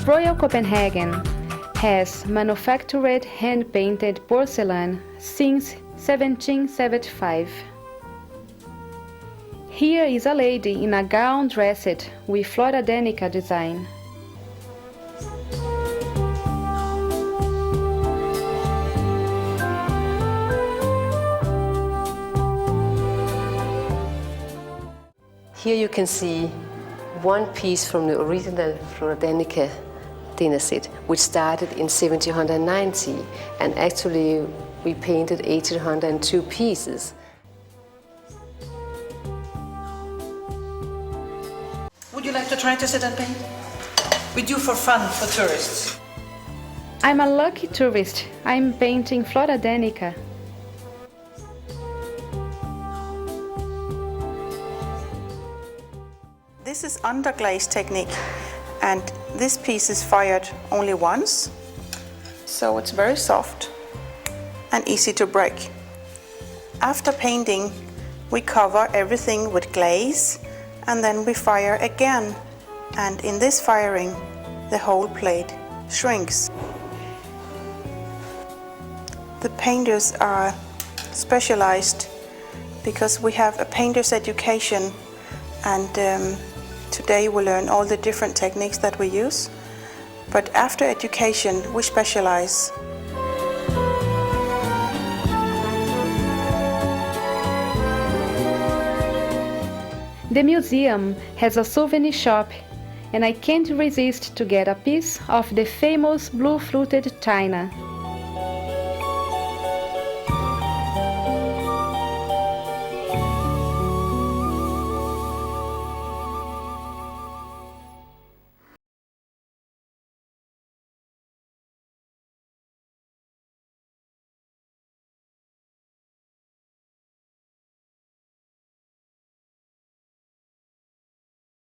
Royal Copenhagen has manufactured hand-painted porcelain since 1775. Here is a lady in a gown dressed with Flora Danica design. Here you can see one piece from the original Flora Danica dinner set, which started in 1790, and actually we painted 1802 pieces. Would you like to try to sit and paint? We do for fun, for tourists. I'm a lucky tourist. I'm painting Flora Danica. This is underglaze technique, and this piece is fired only once, so it's very soft and easy to break. After painting, we cover everything with glaze, and then we fire again, and in this firing the whole plate shrinks. The painters are specialized because we have a painter's education, and today we learn all the different techniques that we use, but after education we specialize. The museum has a souvenir shop, and I can't resist to get a piece of the famous blue-fluted china.